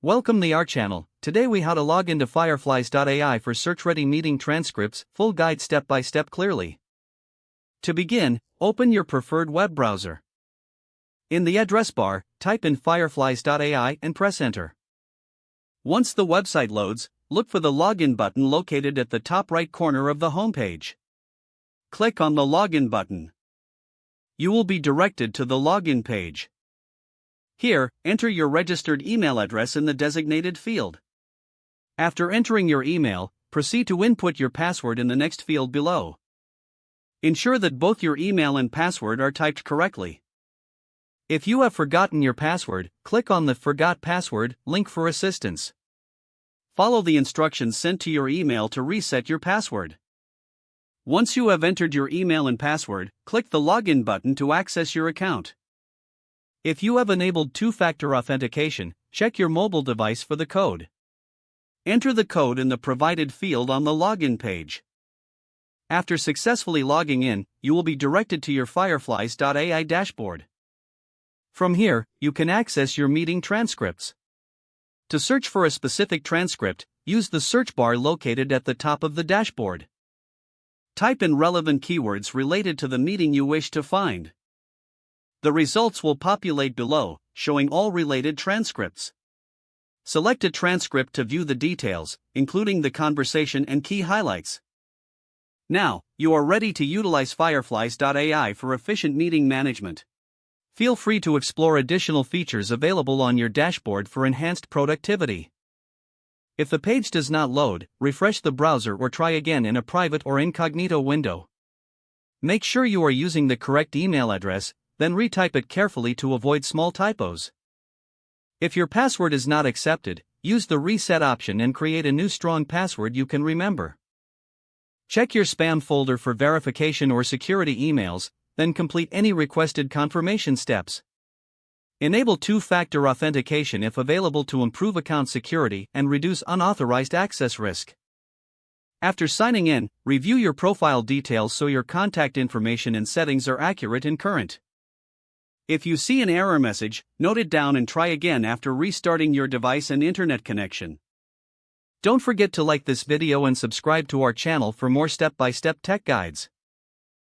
Welcome to our channel. Today we how to log into Fireflies.ai for search-ready meeting transcripts, full guide step-by-step clearly. To begin, open your preferred web browser. In the address bar, type in Fireflies.ai and press enter. Once the website loads, look for the login button located at the top right corner of the homepage. Click on the login button. You will be directed to the login page. Here, enter your registered email address in the designated field. After entering your email, proceed to input your password in the next field below. Ensure that both your email and password are typed correctly. If you have forgotten your password, click on the Forgot Password link for assistance. Follow the instructions sent to your email to reset your password. Once you have entered your email and password, click the Login button to access your account. If you have enabled two-factor authentication, check your mobile device for the code. Enter the code in the provided field on the login page. After successfully logging in, you will be directed to your Fireflies.ai dashboard. From here, you can access your meeting transcripts. To search for a specific transcript, use the search bar located at the top of the dashboard. Type in relevant keywords related to the meeting you wish to find. The results will populate below, showing all related transcripts. Select a transcript to view the details, including the conversation and key highlights. Now, you are ready to utilize Fireflies.ai for efficient meeting management. Feel free to explore additional features available on your dashboard for enhanced productivity. If the page does not load, refresh the browser or try again in a private or incognito window. Make sure you are using the correct email address, then retype it carefully to avoid small typos. If your password is not accepted, use the reset option and create a new strong password you can remember. Check your spam folder for verification or security emails, then complete any requested confirmation steps. Enable two-factor authentication if available to improve account security and reduce unauthorized access risk. After signing in, review your profile details so your contact information and settings are accurate and current. If you see an error message, note it down and try again after restarting your device and internet connection. Don't forget to like this video and subscribe to our channel for more step-by-step tech guides.